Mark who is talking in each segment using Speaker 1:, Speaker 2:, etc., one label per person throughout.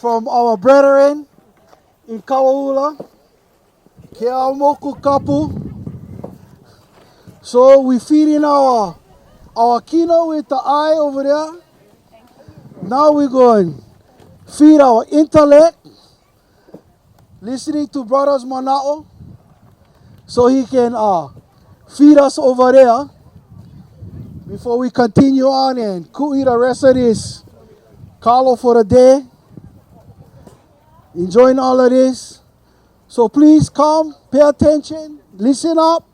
Speaker 1: from our brethren in Kawaula, Keeaumoku Kapu. So we feeding our kino with the eye over there. Now we're going to feed our intellect, listening to Brothers Manao, so he can feed us over there before we continue on and kui the rest of this Carlo for the day. Enjoying all of this. So please come, pay attention, listen up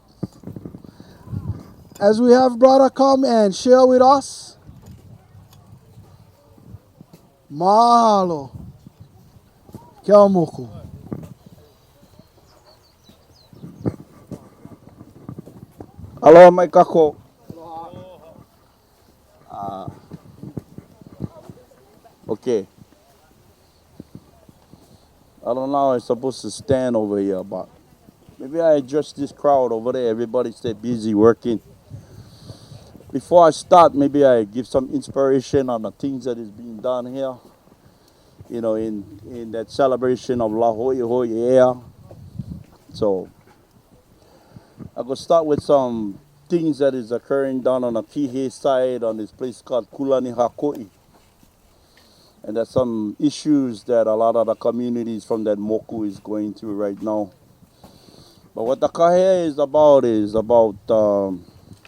Speaker 1: as we have brother come and share with us. Mahalo. Keeaumoku.
Speaker 2: Aloha mai kako. Okay. I don't know how I'm supposed to stand over here, but maybe I address this crowd over there. Everybody stay busy working. Before I start, maybe I give some inspiration on the things that is being done here. You know, in that celebration of La Hoi Hoi Ea. So I go start with some things that is occurring down on the Kihe side on this place called Kulani Hakoi. And there's some issues that a lot of the communities from that Moku is going through right now. But what the kahe is about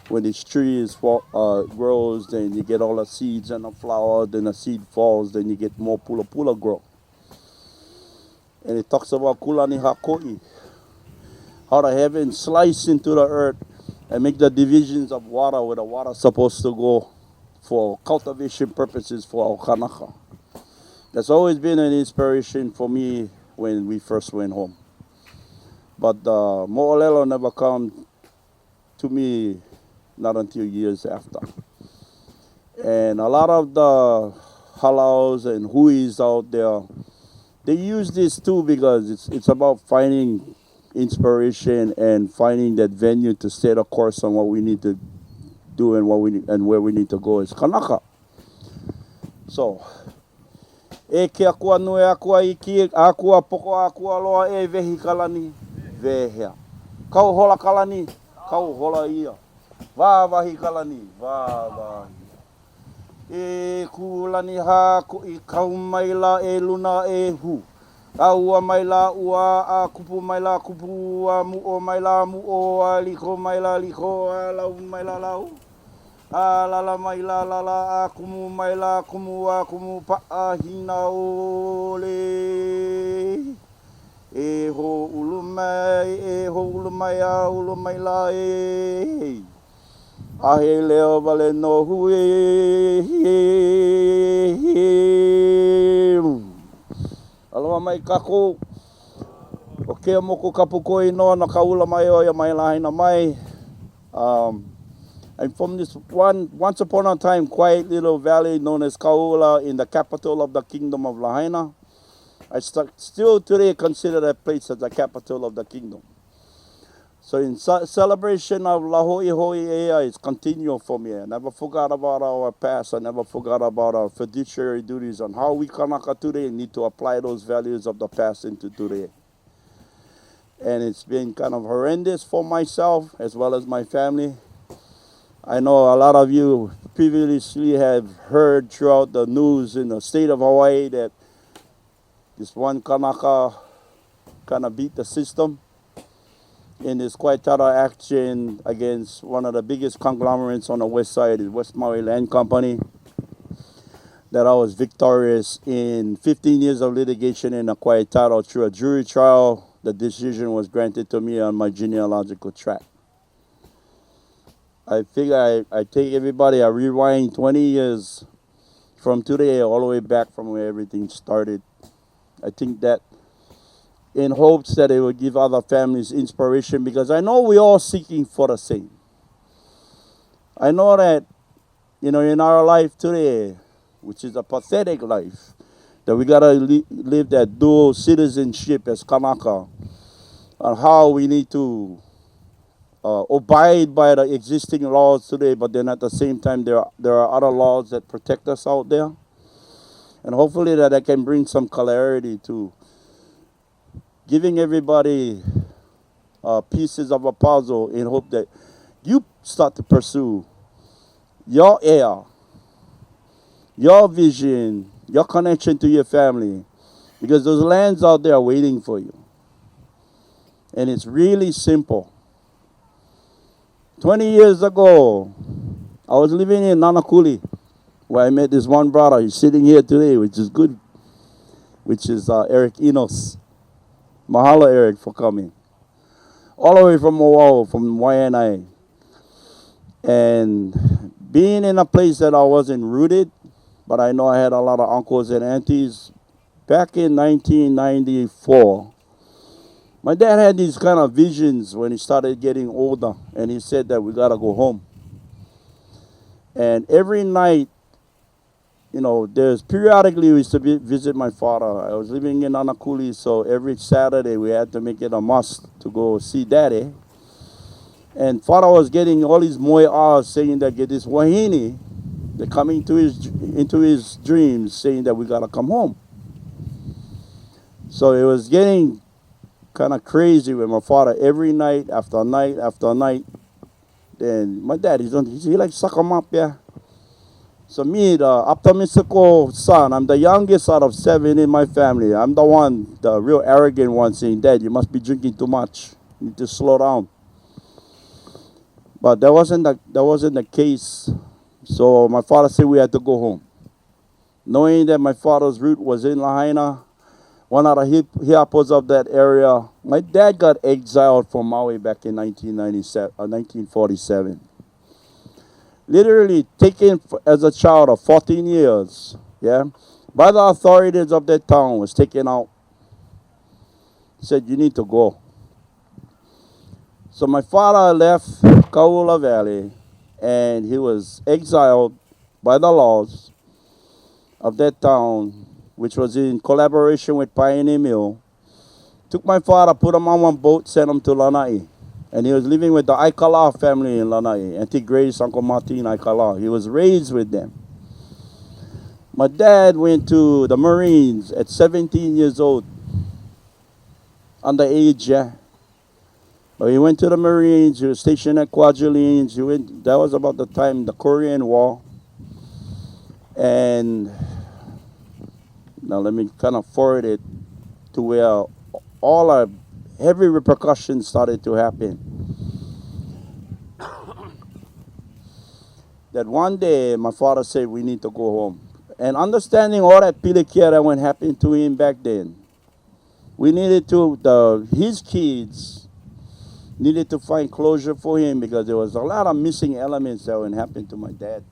Speaker 2: when this tree grows, then you get all the seeds and the flower, then the seed falls, then you get more pula pula grow. And it talks about Kulani Hakoi, how the heavens slice into the earth and make the divisions of water where the water is supposed to go for cultivation purposes for our kanaka. That's always been an inspiration for me when we first went home. But Mo'olelo never come to me not until years after. And a lot of the halaus and huis out there, they use this too because it's about finding inspiration and finding that venue to set a course on what we need to do and where we need to go as kanaka. So, e ke akua nue akua iki, akua poko akua loa e vehi kalani, vehea. Kau hola kalani, kau hola ia. Vāwahi kalani, vāwahi. E kulani ha ko i kau maila e luna e hu. Aua maila ua a kupu maila kupu a mu o maila mu o a liko maila liko a lau maila lau. A lala maila lala a kumu maila kumu a kumu pa a hina ole. E ho ulumai a ulumaila e. A he leo vale no hui. Aloha mai kako. O Keeaumoku kapu koi noa na kaula mai o ia mai lahaina mai. I'm from this once upon a time quiet little valley known as Kaula in the capital of the kingdom of Lahaina. I still today consider that place as the capital of the kingdom. So in celebration of La Hoi Hoi Ea is continual for me. I never forgot about our past. I never forgot about our fiduciary duties and how we kanaka today need to apply those values of the past into today. And it's been kind of horrendous for myself as well as my family. I know a lot of you previously have heard throughout the news in the state of Hawaii that this one kanaka kind of beat the system in this Kwaitara action against one of the biggest conglomerates on the west side, the West Maui Land Company, that I was victorious in 15 years of litigation in the Kwaitara through a jury trial. The decision was granted to me on my genealogical tract. I figure I take everybody, I rewind 20 years from today all the way back from where everything started. I think that in hopes that it would give other families inspiration because I know we're all seeking for the same. I know that, in our life today, which is a pathetic life, that we gotta live that dual citizenship as Kanaka, and how we need to abide by the existing laws today, but then at the same time there are other laws that protect us out there. And hopefully that I can bring some clarity to giving everybody pieces of a puzzle in hope that you start to pursue your air, your vision, your connection to your family, because those lands out there are waiting for you. And it's really simple. 20 years ago, I was living in Nanakuli, where I met this one brother. He's sitting here today, which is good, which is Eric Enos. Mahalo, Eric, for coming. All the way from Maui, from YNI. And being in a place that I wasn't rooted, but I know I had a lot of uncles and aunties. Back in 1994, my dad had these kind of visions when he started getting older, and he said that we gotta go home. And every night, there's periodically we used to visit my father. I was living in Anakuli, so every Saturday we had to make it a must to go see daddy. And father was getting all these moi'as saying that get this wahine. They're coming into his dreams saying that we gotta come home. So it was getting kind of crazy with my father every night after night after night. Then my dad, he like suck him up, yeah. So me, the optimistical son, I'm the youngest out of 7 in my family. I'm the one, the real arrogant one, saying, Dad, you must be drinking too much. You need to slow down. But that wasn't the case. So my father said we had to go home. Knowing that my father's root was in Lahaina, one of the hiapos of that area. My dad got exiled from Maui back in 1947. Literally taken as a child of 14 years, yeah, by the authorities of that town, was taken out. Said, you need to go. So my father left Kaula Valley, and he was exiled by the laws of that town, which was in collaboration with Pioneer Mill. Took my father, put him on one boat, sent him to Lanai. And he was living with the Aikala family in Lanai, Auntie Grace, Uncle Martin Aikala. He was raised with them. My dad went to the Marines at 17 years old, underage, yeah. But he went to the Marines, he was stationed at Kwajalein. That was about the time, the Korean War. And now let me kind of forward it to where all our heavy repercussions started to happen. That one day my father said we need to go home. And understanding all that pilikia that went happened to him back then, we needed his kids needed to find closure for him because there was a lot of missing elements that went happen to my dad.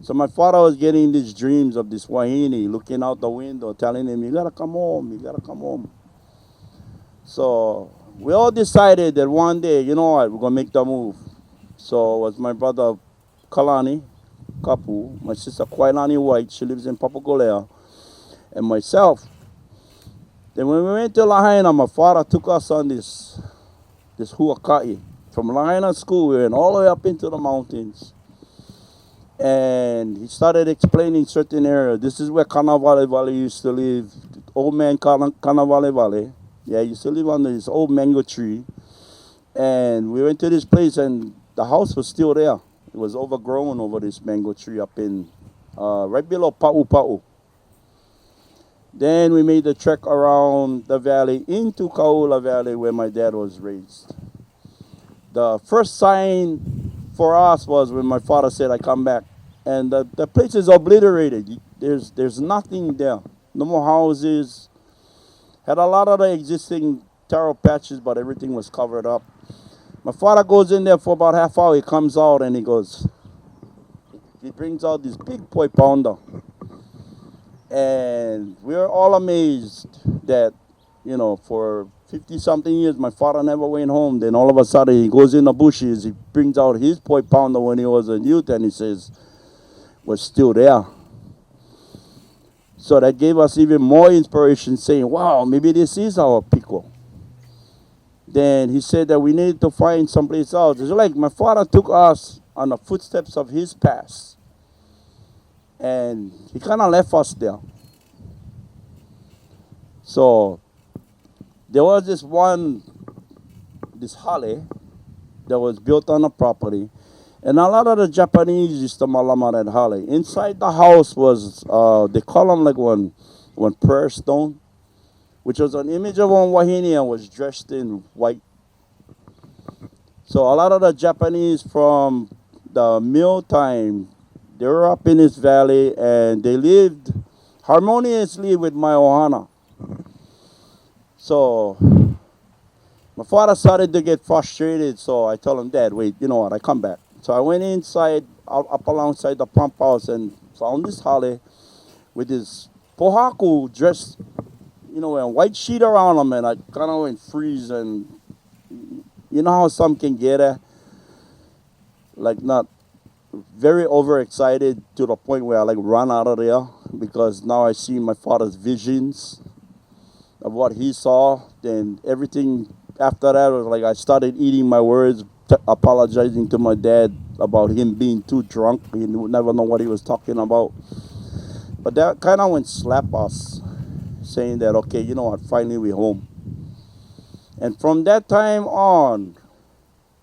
Speaker 2: So my father was getting these dreams of this wahine looking out the window, telling him, you gotta come home, you gotta come home. So we all decided that one day, you know what, we're gonna make the move. So it was my brother Kalani, Kapu, my sister Kwailani White, she lives in Papagolea, and myself. Then when we went to Lahaina, my father took us on this huaka'i. From Lahaina school, we went all the way up into the mountains. And he started explaining certain areas. This is where Kanawale Valley used to live. Old man Kanawale Valley. Yeah, he used to live under this old mango tree. And we went to this place and the house was still there. It was overgrown over this mango tree up in, right below Pa'u. Then we made the trek around the valley into Kaula Valley where my dad was raised. The first sign for us was when my father said, I come back. And the place is obliterated. There's nothing there. No more houses. Had a lot of the existing taro patches, but everything was covered up. My father goes in there for about half hour. He comes out and he brings out this big poi pounder. And we're all amazed that, for 50-something years, my father never went home. Then all of a sudden, he goes in the bushes. He brings out his poi pounder when he was a youth, and he says, we're still there. So that gave us even more inspiration, saying, wow, maybe this is our pico. Then he said that we needed to find someplace else. It's like my father took us on the footsteps of his past. and he kind of left us there. So there was this hale that was built on the property, and a lot of the Japanese used to malama that hale. Inside the house was they call them like one prayer stone, which was an image of one wahine and was dressed in white. So a lot of the Japanese from the meal time, they were up in this valley and they lived harmoniously with my ohana. So my father started to get frustrated, so I told him, Dad, wait, you know what, I come back. So I went inside, up alongside the pump house and found this hale with this pohaku dressed, a white sheet around him, and I kind of went freeze, and you know how some can get like not very overexcited to the point where I like run out of there because now I see my father's visions of what he saw. Then everything after that was like I started eating my words, apologizing to my dad about him being too drunk. He would never know what he was talking about. But that kind of went slap us, saying that, okay, you know what, finally we're home. And from that time on,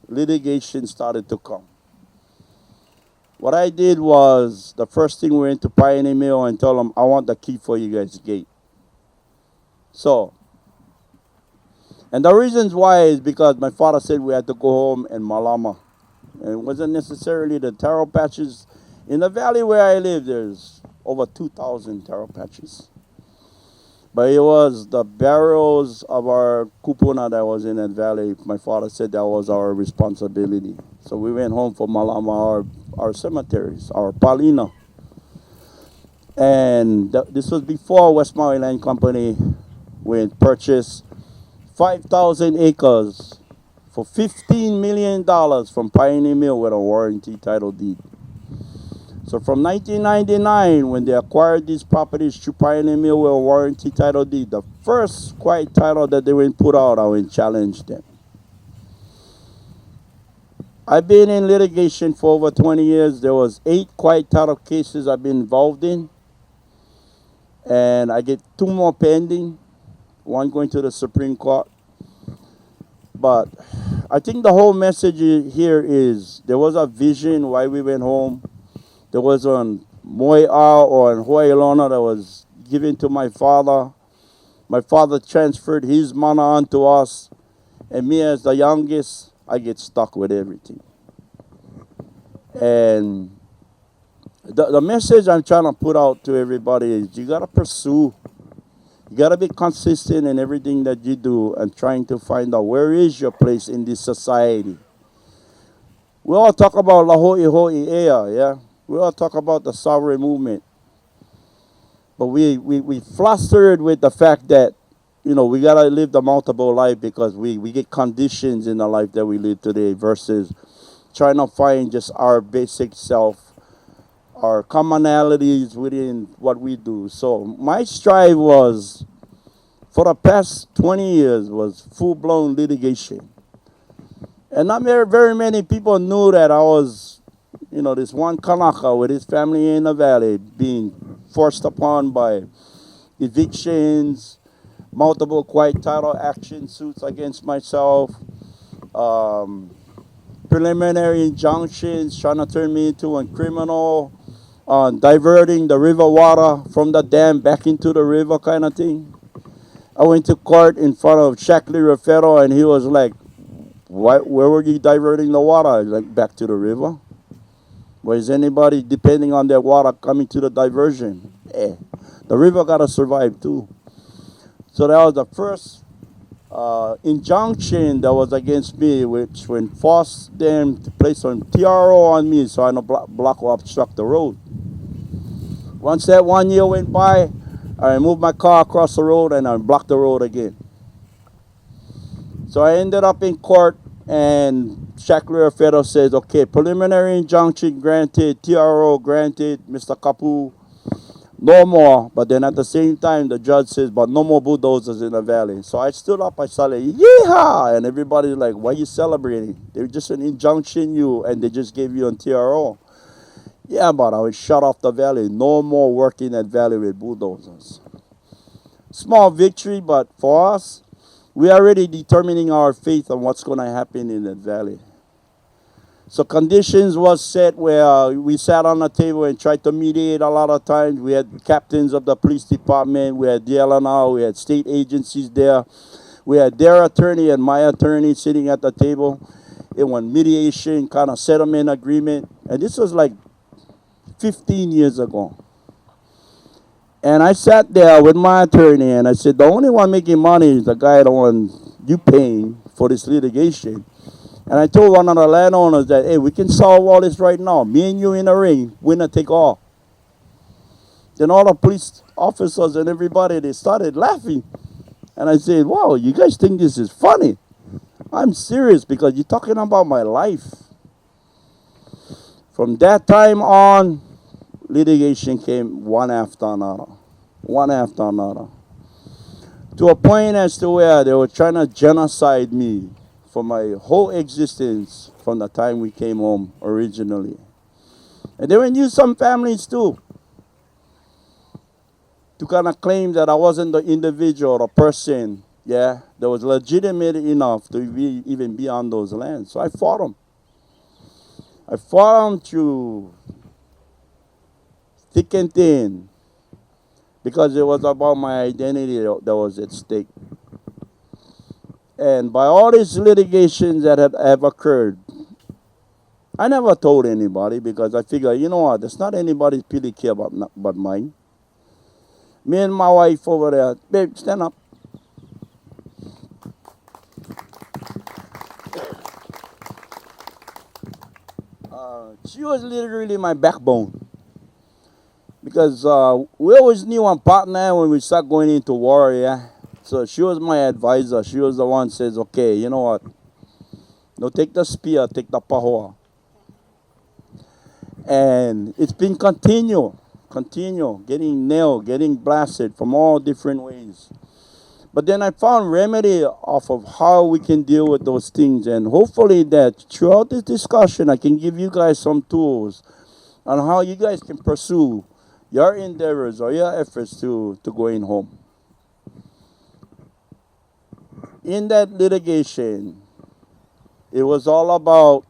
Speaker 2: litigation started to come. What I did was, the first thing we went to Pioneer Mill and told them, I want the key for you guys' gate. So, and the reasons why is because my father said we had to go home and malama. And it wasn't necessarily the taro patches. In the valley where I live, there's over 2,000 taro patches. But it was the barrels of our kupuna that was in that valley. My father said that was our responsibility. So we went home for malama our cemeteries, our palina. And this was before West Maui Land Company went purchased 5,000 acres for $15 million from Pioneer Mill with a warranty title deed. So from 1999, when they acquired these properties through Pioneer Mill with a warranty title deed, the first quiet title that they went put out, I went challenge them. I've been in litigation for over 20 years. There was 8 quiet title cases I've been involved in. And I get 2 more pending, one going to the Supreme Court. But I think the whole message here is there was a vision why we went home. There was an moi'a or an ho'ailona that was given to my father. My father transferred his mana onto us. And me as the youngest, I get stuck with everything. And the message I'm trying to put out to everybody is you got to pursue. You got to be consistent in everything that you do and trying to find out where is your place in this society. We all talk about la ho'i ho'i ea, yeah? We all talk about the sovereign movement. But we flustered with the fact that, we got to live the multiple life because we get conditions in the life that we live today versus trying to find just our basic self, our commonalities within what we do. So my strive was, for the past 20 years, was full-blown litigation. And not very many people knew that I was, this one Kanaka with his family in the valley being forced upon by evictions, multiple quiet title action suits against myself, preliminary injunctions trying to turn me into a criminal, diverting the river water from the dam back into the river kind of thing. I went to court in front of Shackley Rafero and he was like, where were you diverting the water? Like, back to the river? Well, is anybody depending on that water coming to the diversion? The river got to survive too. So that was the first injunction that was against me, which when forced them to place some TRO on me so I no block or obstruct the road. Once that 1 year went by, I moved my car across the road and I blocked the road again. So I ended up in court and Shackler Federal says, okay, preliminary injunction granted, TRO granted, Mr. Kapu, no more. But then at the same time, the judge says, but no more bulldozers in the valley. So I stood up, I started, yeehaw! And everybody's like, why are you celebrating? They just an injunction and they just gave you a TRO. Yeah, but I was shut off the valley. No more working that valley with bulldozers. Small victory, but for us, we are already determining our faith on what's going to happen in that valley. So conditions was set where we sat on the table and tried to mediate a lot of times. We had captains of the police department, we had DLNR, we had state agencies there. We had their attorney and my attorney sitting at the table. It went mediation, kind of settlement agreement. And this was like 15 years ago. And I sat there with my attorney and I said, the only one making money is the guy the one you paying for this litigation. And I told one of the landowners that, hey, we can solve all this right now. Me and you in the ring, winner take all. Then all the police officers and everybody, they started laughing. And I said, wow, you guys think this is funny? I'm serious because you're talking about my life. From that time on, litigation came one after another. One after another. To a point as to where they were trying to genocide me for my whole existence from the time we came home originally. And they would use some families too to kind of claim that I wasn't the individual or person, yeah, that was legitimate enough to even be on those lands. So I fought them. I fought them through thick and thin because it was about my identity that was at stake. And by all these litigations that have occurred, I never told anybody because I figured, you know what, there's not anybody really care about but mine. Me and my wife over there, babe, stand up. She was literally my backbone. Because we always knew one partner when we start going into war, yeah. So she was my advisor. She was the one who says, okay, you know what? No, take the spear, take the pahoa. And it's been continue, getting nailed, getting blasted from all different ways. But then I found remedy off of how we can deal with those things. And hopefully that throughout this discussion, I can give you guys some tools on how you guys can pursue your endeavors or your efforts to going home. In that litigation, it was all about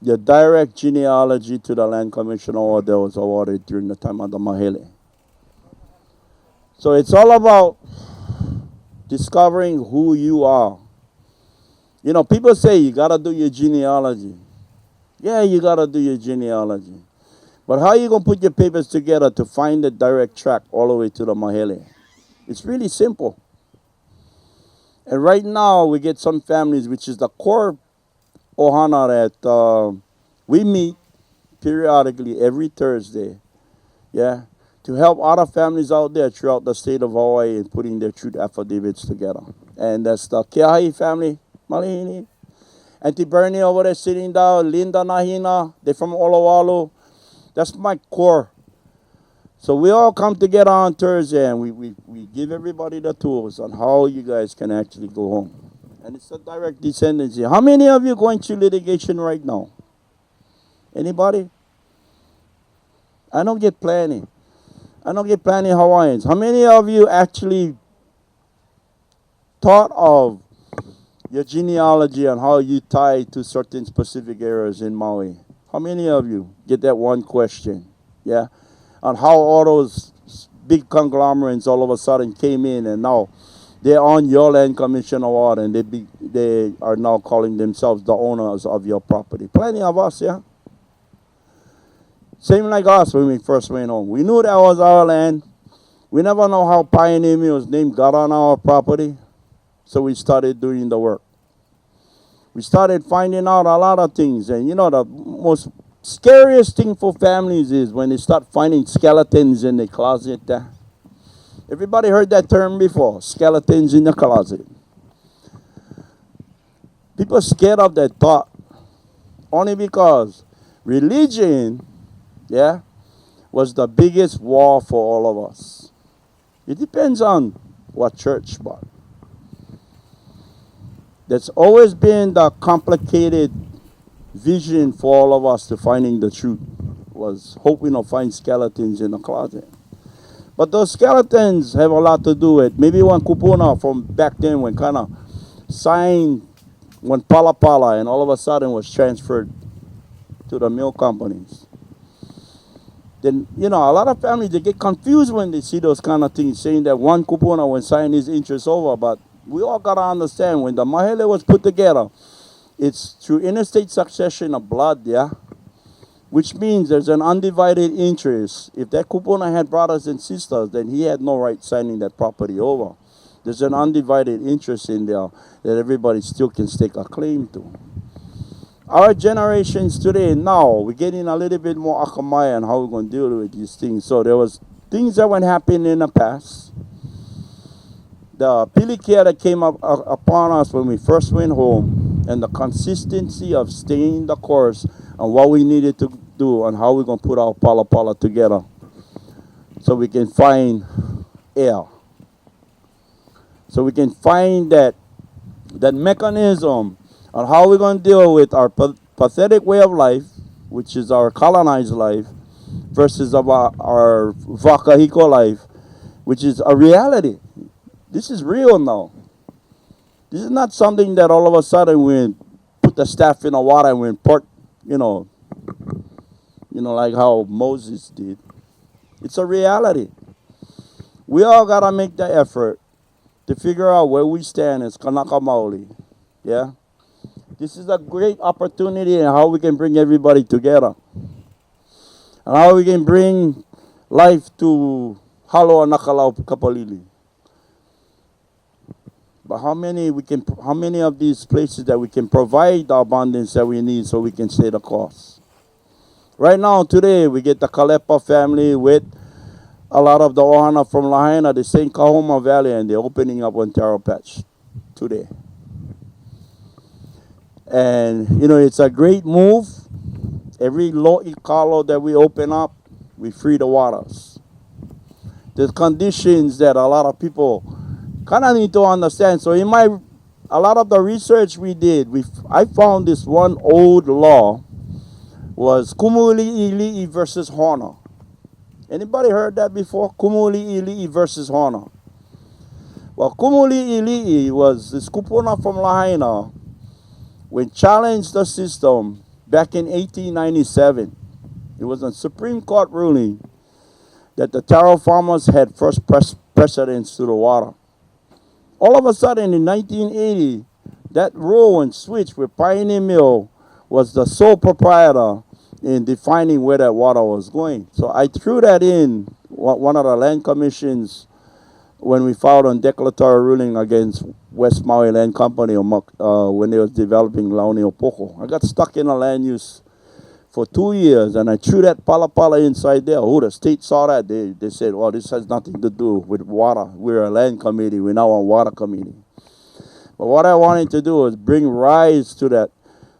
Speaker 2: the direct genealogy to the land commission award that was awarded during the time of the Mahele. So it's all about discovering who you are. You know, people say you gotta do your genealogy. Yeah, you gotta do your genealogy. But how are you gonna put your papers together to find the direct track all the way to the Mahele? It's really simple. And right now we get some families, which is the core ohana that we meet periodically every Thursday, yeah, to help other families out there throughout the state of Hawaii in putting their truth affidavits together. And that's the Keahi family, Malihini. Auntie Bernie over there sitting down, Linda Nahina, they're from Olowalu. That's my core. So we all come together on Thursday and we give everybody the tools on how you guys can actually go home. And it's a direct descendancy. How many of you going through litigation right now? Anybody? I don't get plenty. I don't get plenty Hawaiians. How many of you actually thought of your genealogy and how you tie to certain specific areas in Maui? How many of you get that one question? Yeah? On how all those big conglomerates all of a sudden came in and now they're on your land commission award and they are now calling themselves the owners of your property. Plenty of us, yeah? Same like us when we first went home. We knew that was our land. We never know how Pioneer Mill's name got on our property. So we started doing the work. We started finding out a lot of things. And you know, the most scariest thing for families is when they start finding skeletons in the closet. Everybody heard that term before, skeletons in the closet. People are scared of that thought only because religion, yeah, was the biggest war for all of us. It depends on what church, but that's always been the complicated vision for all of us to finding the truth. Was hoping to find skeletons in the closet. But those skeletons have a lot to do with maybe one kupuna from back then when kind of signed when Pala Pala and all of a sudden was transferred to the mill companies. Then, a lot of families, they get confused when they see those kind of things, saying that one kupuna when signing his interest over. But we all got to understand, when the mahele was put together, it's through interstate succession of blood, yeah? Which means there's an undivided interest. If that kupuna had brothers and sisters, then he had no right signing that property over. There's an undivided interest in there that everybody still can stake a claim to. Our generations today, now, we're getting a little bit more akamaya on how we're going to deal with these things. So there was things that went happening in the past. The pilikia that came up upon us when we first went home, and the consistency of staying the course on what we needed to do and how we're going to put our pala pala together so we can find air. So we can find that mechanism on how we're going to deal with our pathetic way of life, which is our colonized life, versus our Wakahiko life, which is a reality. This is real now. This is not something that all of a sudden we put the staff in the water and we import, like how Moses did. It's a reality. We all got to make the effort to figure out where we stand as Kanaka Maoli. Yeah? This is a great opportunity and how we can bring everybody together. And how we can bring life to Halo Nakalau Kapalili. But how many of these places that we can provide the abundance that we need so we can stay the course? Right now, today, we get the Kalepa family with a lot of the Ohana from Lahaina, the St. Kahoma Valley, and they're opening up Ontario Patch today. And, it's a great move. Every lo'ikalo that we open up, we free the waters. There's conditions that a lot of people kind of need to understand. So a lot of the research we did, I found this one old law was Kumuli'ili'i versus Hona. Anybody heard that before? Kumuli'ili'i versus Hona. Well, Kumuli'ili'i was this kupuna from Lahaina when challenged the system back in 1897. It was a Supreme Court ruling that the taro farmers had first precedence to the water. All of a sudden, in 1980, that rule and switch with Pioneer Mill was the sole proprietor in defining where that water was going. So I threw that in one of the land commissions when we filed on declaratory ruling against West Maui Land Company when they was developing Launi Opoko. I got stuck in a land use for 2 years, and I threw that pala pala inside there. Oh, the state saw that. They said, oh, this has nothing to do with water. We're a land committee. We're now a water committee. But what I wanted to do was bring rise to that,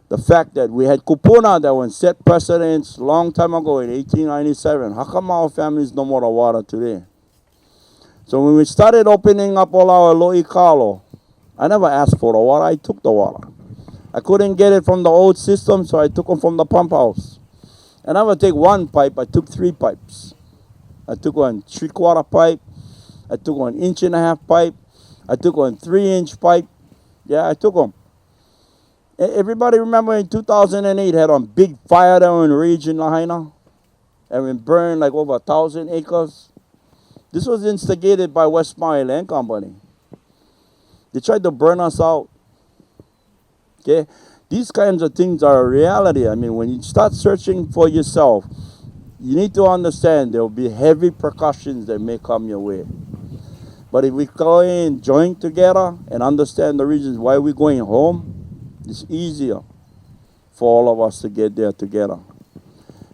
Speaker 2: the fact that we had kupuna that were set precedents long time ago in 1897. How come our families no more the water today? So when we started opening up all our lo'ikalo, I never asked for the water. I took the water. I couldn't get it from the old system, so I took them from the pump house. And I would take one pipe, I took 3 pipes. I took one 3/4 pipe, I took 1 1.5 pipe, I took 1 3-inch pipe. Yeah, I took them. Everybody remember in 2008 had a big fire down in the region, Lahaina? And we burned like over 1,000 acres. This was instigated by West Maui Land Company. They tried to burn us out. Okay? These kinds of things are a reality. I mean, when you start searching for yourself, you need to understand there will be heavy percussions that may come your way. But if we go in, join together, and understand the reasons why we're going home, it's easier for all of us to get there together.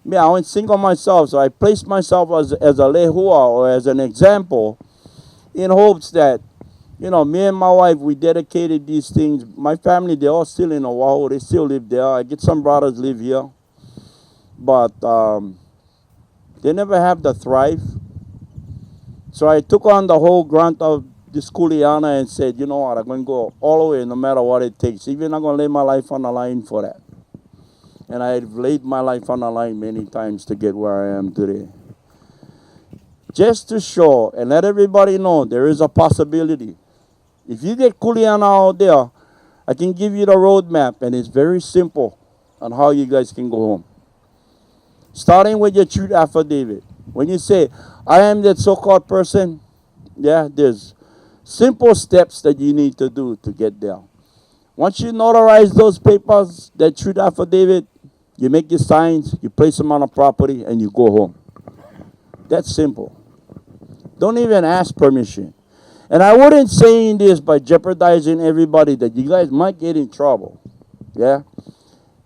Speaker 2: Me, I went single myself, so I placed myself as a lehua or as an example in hopes that, me and my wife, we dedicated these things. My family, they're all still in Oahu. They still live there. I get some brothers live here. But they never have the thrive. So I took on the whole grant of this kuleana and said, you know what, I'm going to go all the way no matter what it takes. Even I'm going to lay my life on the line for that. And I've laid my life on the line many times to get where I am today. Just to show and let everybody know there is a possibility. If you get Kuleana out there, I can give you the roadmap, and it's very simple on how you guys can go home. Starting with your truth affidavit. When you say, I am that so-called person, yeah, there's simple steps that you need to do to get there. Once you notarize those papers, that truth affidavit, you make your signs, you place them on a property, and you go home. That's simple. Don't even ask permission. And I wouldn't say this by jeopardizing everybody that you guys might get in trouble. Yeah?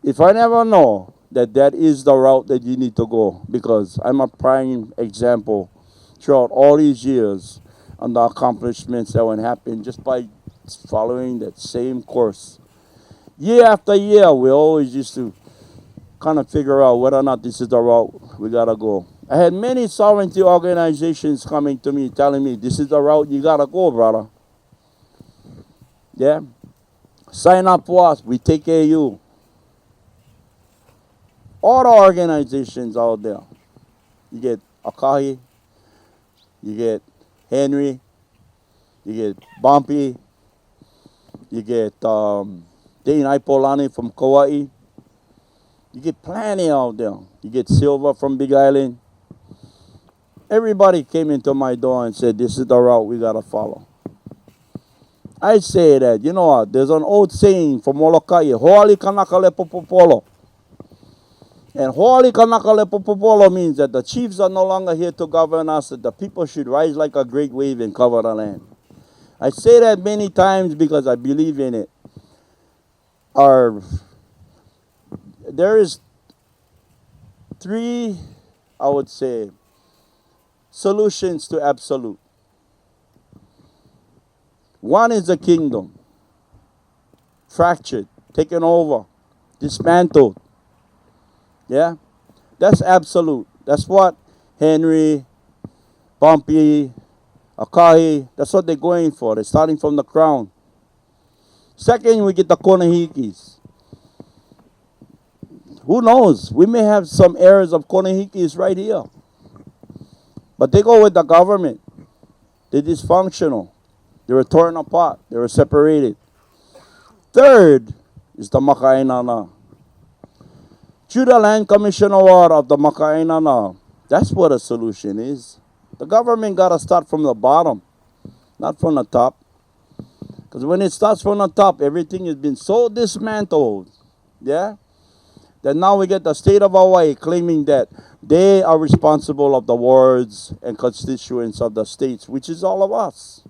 Speaker 2: If I never know that that is the route that you need to go, because I'm a prime example throughout all these years on the accomplishments that would happen just by following that same course. Year after year, we always used to kind of figure out whether or not this is the route we gotta go. I had many sovereignty organizations coming to me telling me this is the route you gotta go, brother. Yeah? Sign up for us, we take care of you. All the organizations out there. You get Akahi, you get Henry, you get Bumpy, you get Dane Aipolani from Kauai. You get plenty out there. You get Silva from Big Island. Everybody came into my door and said, this is the route we got to follow. I say that, you know what, there's an old saying from Molokai, Hoali Kanakale Popopolo. And Hoali Kanakale Popopolo means that the chiefs are no longer here to govern us, that the people should rise like a great wave and cover the land. I say that many times because I believe in it. There is three, I would say, solutions to absolute. One is the kingdom, fractured, taken over, dismantled. Yeah? That's absolute. That's what Henry, Bumpy, Akahi, that's what they're going for. They're starting from the crown. Second, we get the Konahikis. Who knows? We may have some areas of Konahikis right here. But they go with the government. They're dysfunctional. They were torn apart. They were separated. Third is the Makainana. Through the Land Commission Award of the Makainana, that's what a solution is. The government got to start from the bottom, not from the top. Because when it starts from the top, everything has been so dismantled. Yeah? That now we get the state of Hawaii claiming that they are responsible of the wards and constituents of the states, which is all of us.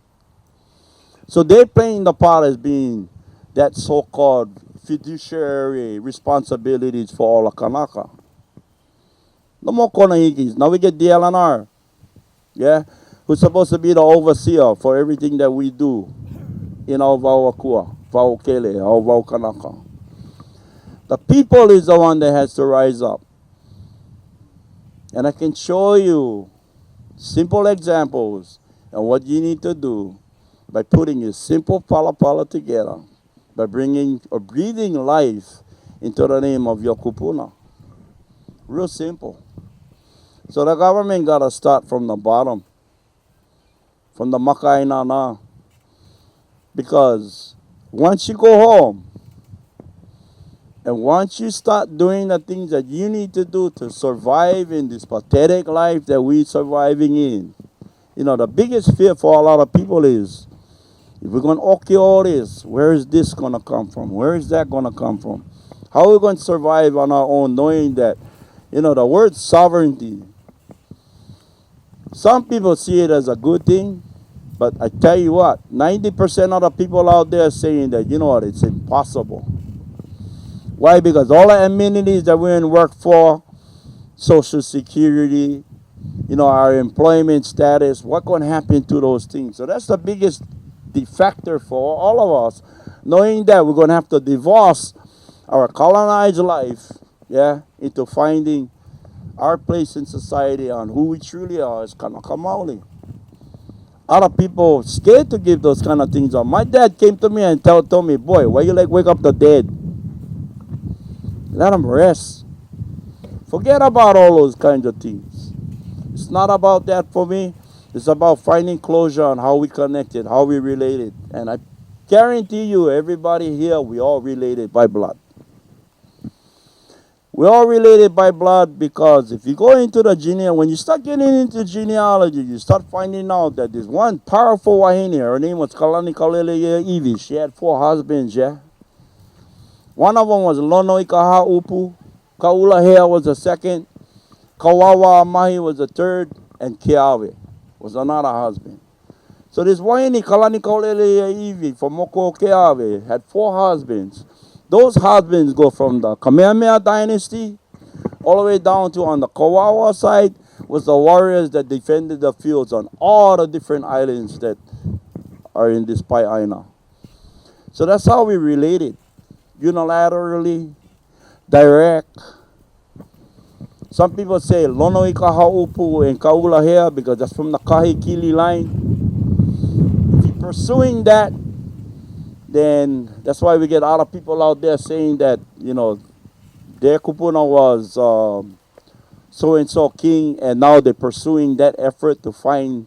Speaker 2: So they're playing the part as being that so-called fiduciary responsibilities for all of Kanaka. No more Konahikis. Now we get DLNR, yeah, who's supposed to be the overseer for everything that we do in our Vauakua, Vaukele, our Vaukanaka. The people is the one that has to rise up. And I can show you simple examples of what you need to do by putting a simple palapala together, by bringing or breathing life into the name of your kupuna. Real simple. So the government got to start from the bottom, from the Makainana. Because once you go home, and once you start doing the things that you need to do to survive in this pathetic life that we're surviving in, you know, the biggest fear for a lot of people is, if we're going to okay all this, where is this going to come from? Where is that going to come from? How are we going to survive on our own knowing that, you know, the word sovereignty, some people see it as a good thing, but I tell you what, 90% of the people out there are saying that, you know what, it's impossible. Why? Because all the amenities that we're in work for, Social Security, you know, our employment status, what going to happen to those things? So that's the biggest factor for all of us, knowing that we're going to have to divorce our colonized life, yeah, into finding our place in society on who we truly are as Kanaka Maoli. Other people scared to give those kind of things up. My dad came to me and told me, boy, why you like wake up the dead? Let them rest. Forget about all those kinds of things. It's not about that for me. It's about finding closure on how we connected, how we related. And I guarantee you, everybody here, we all related by blood. We're all related by blood because if you go into the when you start getting into genealogy, you start finding out that there's one powerful wahine. Her name was Kalani Kaulele Ivi. She had 4 husbands, yeah? One of them was Lono Keeaumoku. Kaulahea was the second. Kawawa Mahi was the third. And Keawe was another husband. So this wahine Kalani Kaulele Ivi from Moko Keawe had 4 husbands. Those husbands go from the Kamehameha dynasty all the way down to on the Kawawa side was the warriors that defended the fields on all the different islands that are in this Pai'aina. So that's how we related. Unilaterally, direct. Some people say Lono i Kahaupu and Kaulahea because that's from the Kahikili line. If you're pursuing that, then that's why we get a lot of people out there saying that, their kupuna was so-and-so king, and now they're pursuing that effort to find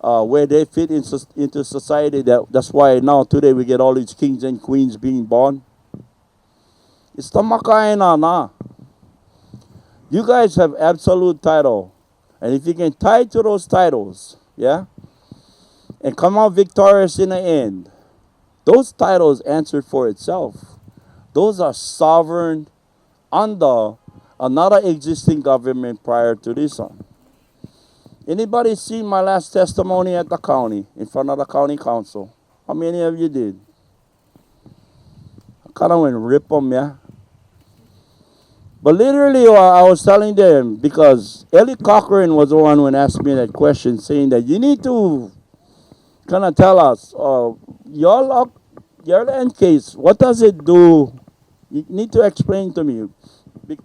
Speaker 2: where they fit into society. That's why now today we get all these kings and queens being born. It's the makaina na. You guys have absolute title. And if you can tie to those titles, yeah, and come out victorious in the end, those titles answer for itself. Those are sovereign under another existing government prior to this one. Anybody seen my last testimony at the county, in front of the county council? How many of you did? I kind of went rip them, yeah. But literally, I was telling them, because Ellie Cochran was the one who asked me that question, saying that you need to kind of tell us, your land case, what does it do? You need to explain to me.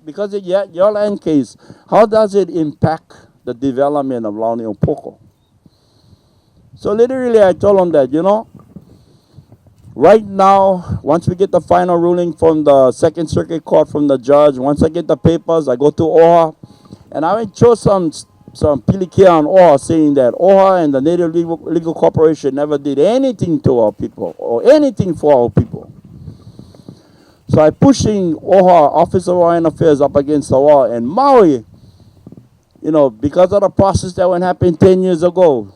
Speaker 2: Because your land case, how does it impact the development of Keeaumoku? So literally I told them that, right now, once we get the final ruling from the Second Circuit Court from the judge, once I get the papers, I go to OHA, and I will show some pilikia on OHA saying that OHA and the Native Legal Corporation never did anything to our people or anything for our people. So I'm pushing OHA, Office of Hawaiian Affairs, up against the wall. And Maui, because of the process that went happen 10 years ago,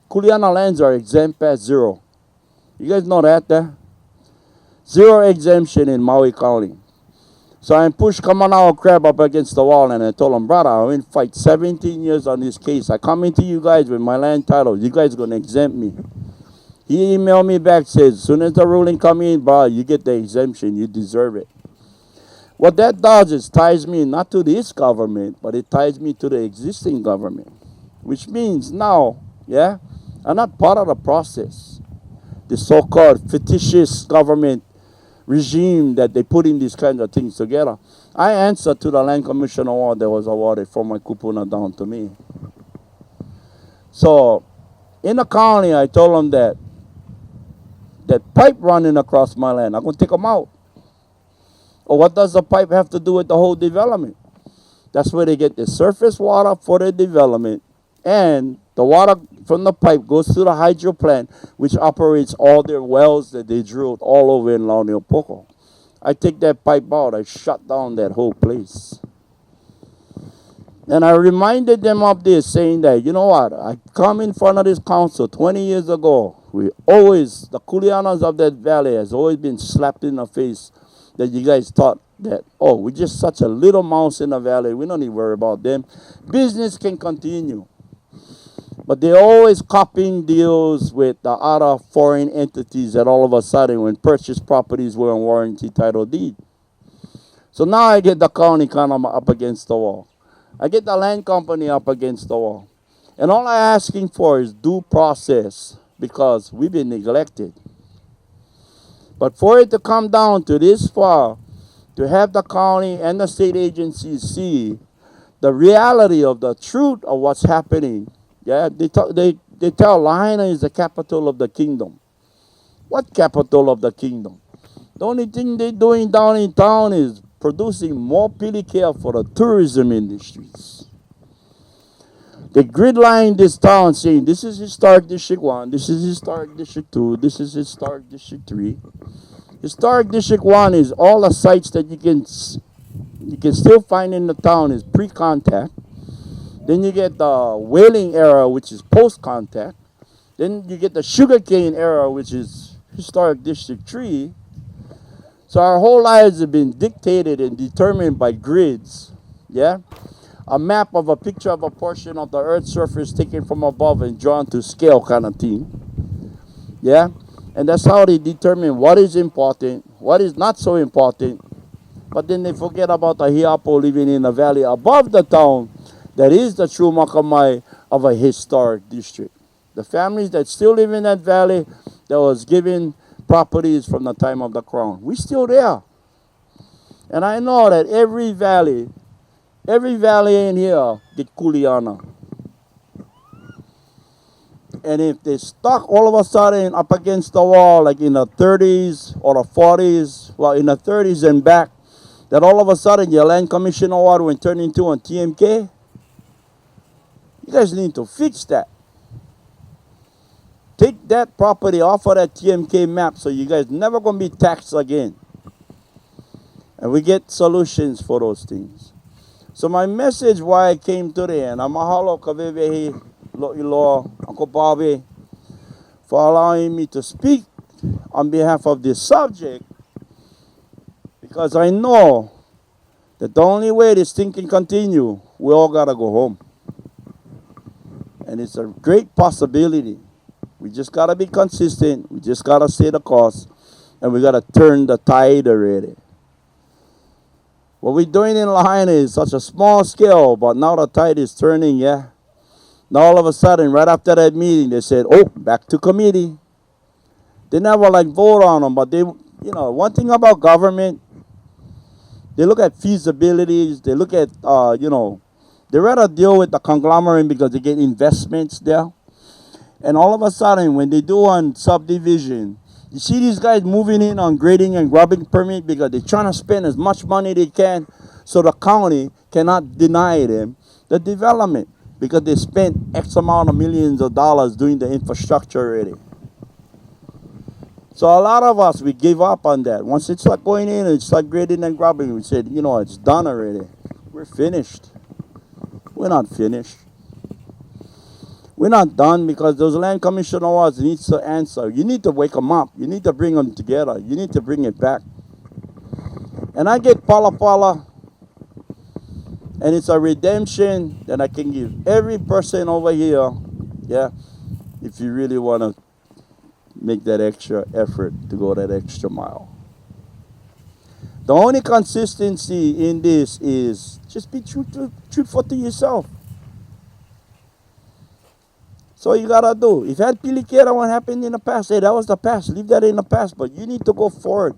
Speaker 2: Kuleana lands are exempt at 0. You guys know that, eh? 0 exemption in Maui County. So I pushed Kamanao Crab up against the wall, and I told him, brother, I went fight 17 years on this case. I come into you guys with my land title. You guys going to exempt me. He emailed me back, says, as soon as the ruling come in, bro, you get the exemption. You deserve it. What that does is ties me not to this government, but it ties me to the existing government. Which means now, yeah, I'm not part of the process. The so-called fictitious government regime that they put in these kinds of things together. I answer to the Land Commission award that was awarded from my kupuna down to me. So, in the county, I told them that pipe running across my land, I'm going to take them out. Or what does the pipe have to do with the whole development? That's where they get the surface water for the development, and the water from the pipe goes to the hydro plant, which operates all their wells that they drilled all over in Keeaumoku. I take that pipe out, I shut down that whole place. And I reminded them of this, saying that, you know what, I come in front of this council 20 years ago. The Kuleanas of that valley has always been slapped in the face that you guys thought that, we're just such a little mouse in the valley. We don't need to worry about them. Business can continue. But they're always copying deals with the other foreign entities that all of a sudden, when purchased properties were on warranty title deed. So now I get the county kind of up against the wall. I get the land company up against the wall. And all I'm asking for is due process, because we've been neglected. But for it to come down to this far, to have the county and the state agencies see the reality of the truth of what's happening. Yeah, they tell Lahaina is the capital of the kingdom. What capital of the kingdom? The only thing they're doing down in town is producing more pilikea for the tourism industries. They grid line this town saying this is Historic District 1, this is Historic District 2, this is Historic District 3. Historic District 1 is all the sites that you can still find in the town is pre-contact. Then you get the whaling era, which is post-contact. Then you get the sugarcane era, which is Historic District 3. So our whole lives have been dictated and determined by grids. Yeah? A map of a picture of a portion of the Earth's surface taken from above and drawn to scale kind of thing. Yeah? And that's how they determine what is important, what is not so important. But then they forget about the Hiapo living in a valley above the town that is the true makamai of a historic district. The families that still live in that valley that was given properties from the time of the crown. We're still there. And I know that every valley in here get kuleana. And if they stuck all of a sudden up against the wall, like in the 30s or the 40s, well, in the 30s and back, that all of a sudden your land commission award will turn into a TMK, you guys need to fix that. Take that property off of that TMK map so you guys never going to be taxed again. And we get solutions for those things. So my message why I came today, and I'm mahalo kavevehi lo'ilo Uncle Bobby for allowing me to speak on behalf of this subject, because I know that the only way this thing can continue, we all got to go home. And it's a great possibility. We just got to be consistent. We just got to say the cost. And we got to turn the tide already. What we're doing in Lahaina is such a small scale, but now the tide is turning, yeah. Now all of a sudden, right after that meeting, they said, oh, back to committee. They never vote on them, but they, one thing about government, they look at feasibilities, they look at, they rather deal with the conglomerate because they get investments there. And all of a sudden, when they do on subdivision, you see these guys moving in on grading and grubbing permit because they're trying to spend as much money they can so the county cannot deny them the development because they spent X amount of millions of dollars doing the infrastructure already. So a lot of us, we give up on that. Once it's like going in and it's like grading and grubbing, we said, it's done already. We're finished. We're not finished. We're not done because those land commission awards needs to answer. You need to wake them up. You need to bring them together. You need to bring it back. And I get pala, and it's a redemption that I can give every person over here, yeah, if you really want to make that extra effort to go that extra mile. The only consistency in this is just be truthful to yourself. So you gotta do. If that pilikera what happened in the past, hey, that was the past. Leave that in the past. But you need to go forward.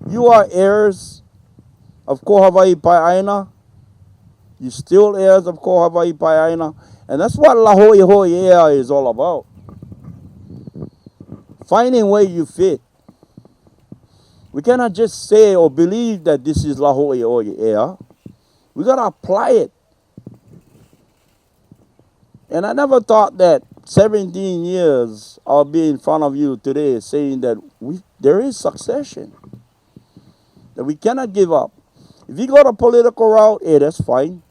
Speaker 2: You are heirs of Ko Hawaii Pai'aina. You still heirs of Ko Hawaii Pai'aina. And that's what La Hoi Hoi Ea is all about. Finding where you fit. We cannot just say or believe that this is La Hoi Hoi Ea. We gotta apply it. And I never thought that 17 years I'll be in front of you today saying that there is succession. That we cannot give up. If you go the political route, hey, that's fine.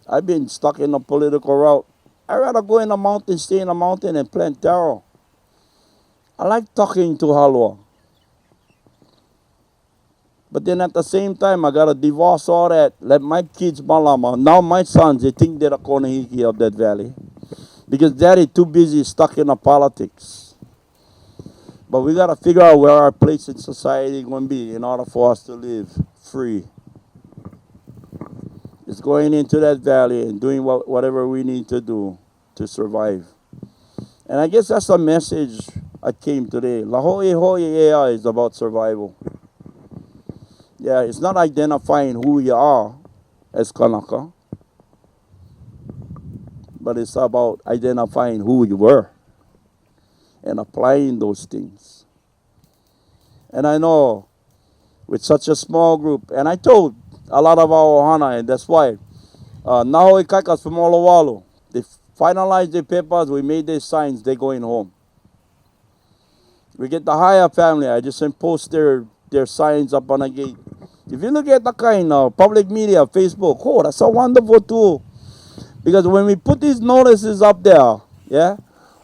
Speaker 2: I've been stuck in the political route. I'd rather go in the mountain, stay in the mountain and plant taro. I like talking to Halua. But then at the same time, I got to divorce all that. Let my kids malama. Now my sons, they think they're the konehiki of that valley. Because daddy too busy stuck in the politics. But we got to figure out where our place in society is going to be in order for us to live free. It's going into that valley and doing whatever we need to do to survive. And I guess that's the message I came today. La Hoi Hoi Ea is about survival. Yeah, it's not identifying who you are as Kanaka, but it's about identifying who you were and applying those things. And I know with such a small group. And I told a lot of our ohana, and that's why Nahoe Kaikas from Olowalu, they finalized their papers, we made their signs, they're going home. We get the higher family, I just post their signs up on a gate. If you look at the kind of public media, Facebook, oh, that's a wonderful tool. Because when we put these notices up there, yeah,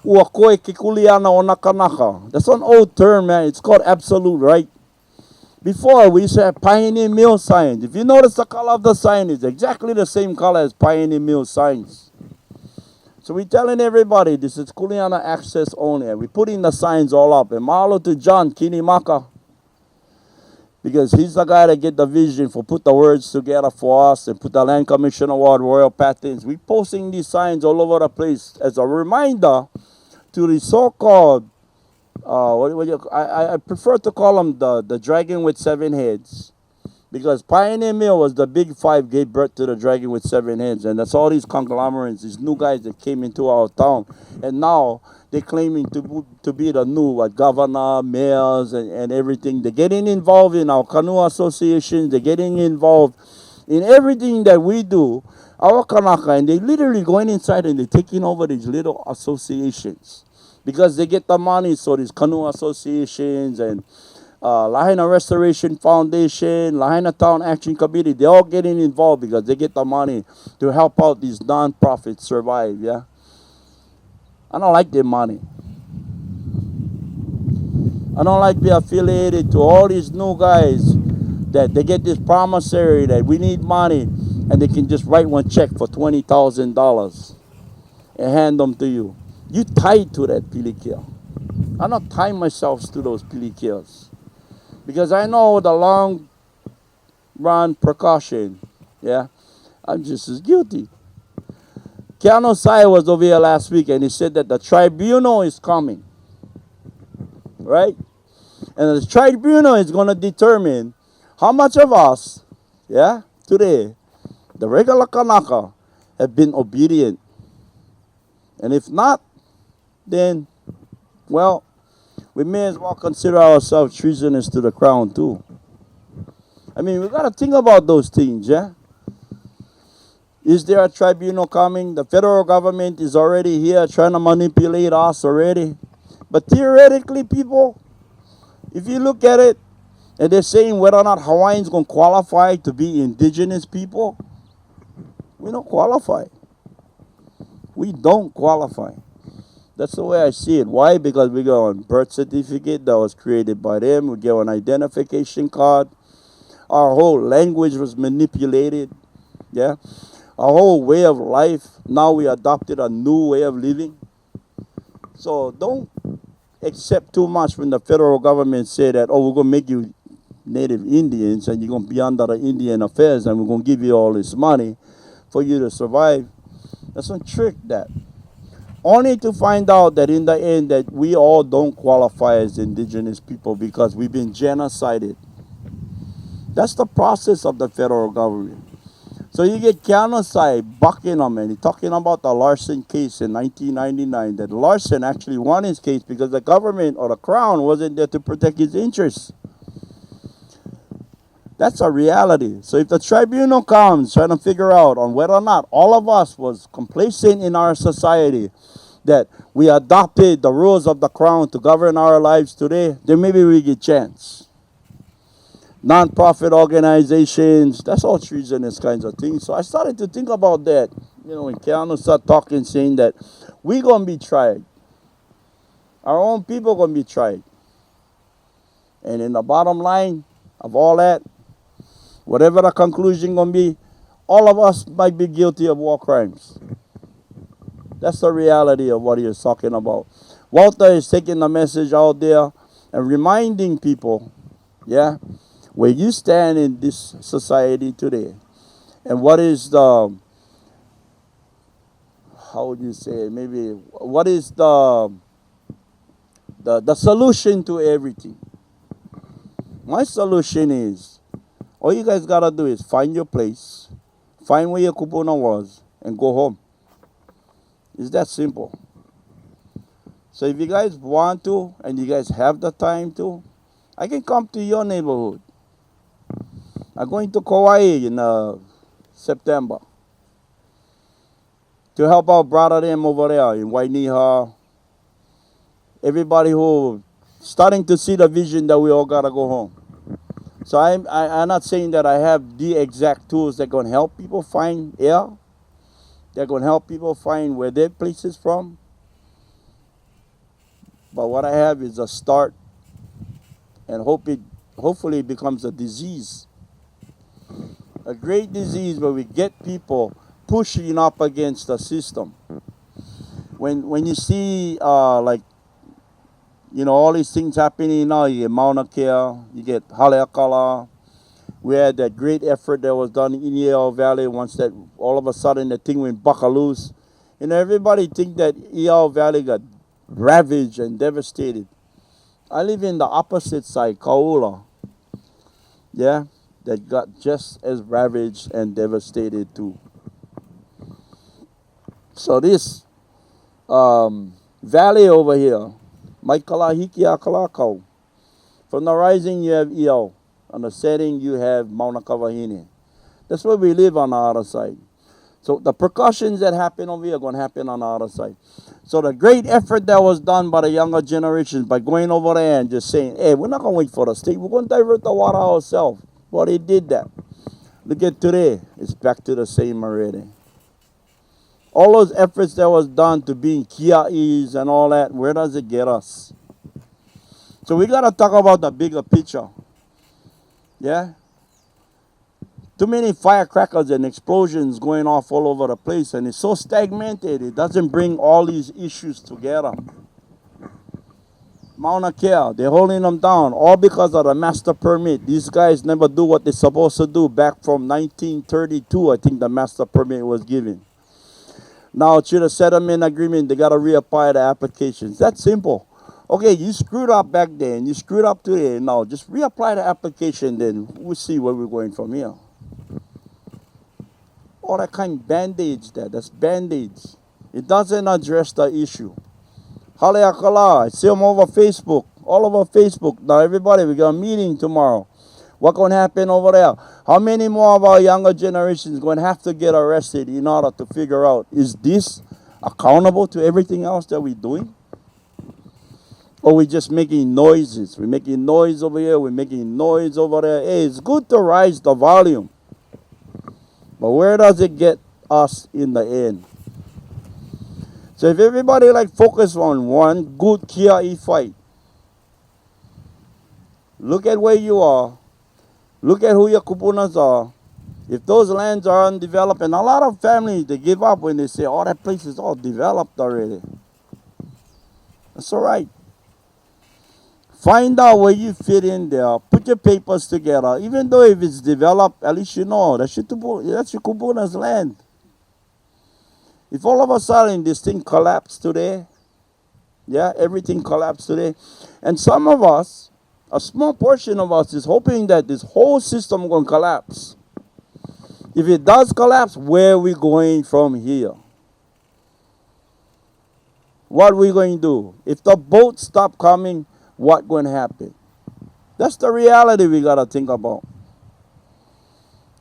Speaker 2: uakoe kikuliana o nakanaka. That's an old term, man. It's called absolute right. Before, we used to have Pioneer Mill signs. If you notice the color of the sign is exactly the same color as Pioneer Mill signs. So we're telling everybody this is Kuleana access only. And we're putting the signs all up. And mahalo to John Kinimaka, because he's the guy that get the vision for put the words together for us and put the Land Commission Award, Royal Patents. We're posting these signs all over the place as a reminder to the so-called, I prefer to call them the dragon with 7 heads. Because Pioneer Mill was the big 5, gave birth to the dragon with 7 heads. And that's all these conglomerates, these new guys that came into our town. And now they're claiming to be the new governor, mayors, and everything. They're getting involved in our canoe associations. They're getting involved in everything that we do, our Kanaka. And they're literally going inside and they're taking over these little associations. Because they get the money, so these canoe associations and Lahaina Restoration Foundation, Lahaina Town Action Committee, they're all getting involved because they get the money to help out these non-profits survive, yeah? I don't like their money. I don't like being affiliated to all these new guys that they get this promissory that we need money and they can just write one check for $20,000 and hand them to you. You tied to that pilikia. I'm not tying myself to those pilikias. Because I know the long run precaution, yeah, I'm just as guilty. Keanu Sai was over here last week and he said that the tribunal is coming, right? And the tribunal is going to determine how much of us, yeah, today, the regular Kanaka, have been obedient. And if not, then, well, we may as well consider ourselves treasonous to the crown too. I mean, we got to think about those things, yeah? Is there a tribunal coming? The federal government is already here trying to manipulate us already. But theoretically, people, if you look at it, and they're saying whether or not Hawaiians going to qualify to be indigenous people, we don't qualify. We don't qualify. That's the way I see it. Why? Because we got a birth certificate that was created by them. We get an identification card. Our whole language was manipulated. Yeah. Our whole way of life. Now we adopted a new way of living. So don't accept too much when the federal government say that, oh, we're going to make you Native Indians and you're going to be under the Indian affairs and we're going to give you all this money for you to survive. That's a trick that. Only to find out that in the end that we all don't qualify as indigenous people because we've been genocided. That's the process of the federal government. So you get Keaunasai bucking him and he's talking about the Larson case in 1999, that Larson actually won his case because the government or the crown wasn't there to protect his interests. That's a reality. So if the tribunal comes trying to figure out on whether or not all of us was complacent in our society, that we adopted the rules of the crown to govern our lives today, then maybe we get a chance. Non-profit organizations, that's all treasonous kinds of things. So I started to think about that. You know, when Keanu started talking, saying that we're going to be tried. Our own people going to be tried. And in the bottom line of all that, whatever the conclusion going to be, all of us might be guilty of war crimes. That's the reality of what he is talking about. Walter is taking the message out there and reminding people, yeah, where you stand in this society today. And what is the, how would you say, maybe, what is the solution to everything? My solution is, all you guys got to do is find your place, find where your kupuna was, and go home. It's that simple. So if you guys want to, and you guys have the time to, I can come to your neighborhood. I'm going to Kauai in September to help out brother them over there in Wainiha. Everybody who starting to see the vision that we all gotta go home. So I'm not saying that I have the exact tools that gonna help people find air. They're gonna help people find where their place is from. But what I have is a start, and hopefully it becomes a disease, a great disease where we get people pushing up against the system. When you see like all these things happening now, you get Mauna Kea, you get Haleakala. We had that great effort that was done in Iao Valley once that all of a sudden the thing went buckaloose. Everybody think that Iao Valley got ravaged and devastated. I live in the opposite side, Kaula. Yeah, that got just as ravaged and devastated too. So this valley over here, Maikalahiki Akalakau. From the rising you have Iao. On the setting you have Mauna Kawahine. That's where we live on the other side. So the percussions that happen over here are going to happen on the other side. So the great effort that was done by the younger generations by going over there and just saying, hey, we're not going to wait for the state. We're going to divert the water ourselves. Well, they did that. Look at today. It's back to the same already. All those efforts that was done to being kia'is and all that, where does it get us? So we got to talk about the bigger picture. Yeah? Too many firecrackers and explosions going off all over the place, and it's so stagnated, it doesn't bring all these issues together. Mauna Kea, they're holding them down, all because of the master permit. These guys never do what they're supposed to do. Back from 1932, I think the master permit was given. Now, to the settlement agreement, they got to reapply the applications. That's simple. Okay, you screwed up back then, you screwed up today. Now, just reapply the application, then we'll see where we're going from here. All that kind of band-aids that's band-aids. It doesn't address the issue. Haleakala, I see them over Facebook, all over Facebook. Now, everybody, we got a meeting tomorrow. What's going to happen over there? How many more of our younger generations going to have to get arrested in order to figure out, is this accountable to everything else that we're doing? Or we just making noises? We're making noise over here, we're making noise over there. Hey, it's good to rise the volume. But where does it get us in the end? So if everybody focus on one good kia'i fight, look at where you are, look at who your kupunas are. If those lands are undeveloped, and a lot of families, they give up when they say, oh, that place is all developed already. That's all right. Find out where you fit in there. Put your papers together. Even though if it's developed, at least you know that's your kupuna's land. If all of a sudden this thing collapsed today, yeah, everything collapsed today, and some of us, a small portion of us, is hoping that this whole system is going to collapse. If it does collapse, where are we going from here? What are we going to do? If the boats stop coming, what's going to happen? That's the reality we got to think about.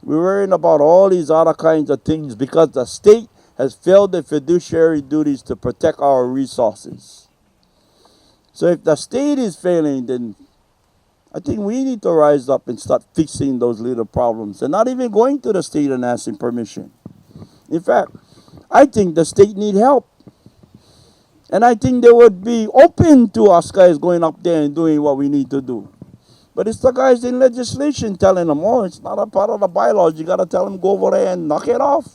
Speaker 2: We're worrying about all these other kinds of things because the state has failed their fiduciary duties to protect our resources. So if the state is failing, then I think we need to rise up and start fixing those little problems and not even going to the state and asking permission. In fact, I think the state need help. And I think they would be open to us guys going up there and doing what we need to do. But it's the guys in legislation telling them, oh, it's not a part of the bylaws. You got to tell them go over there and knock it off.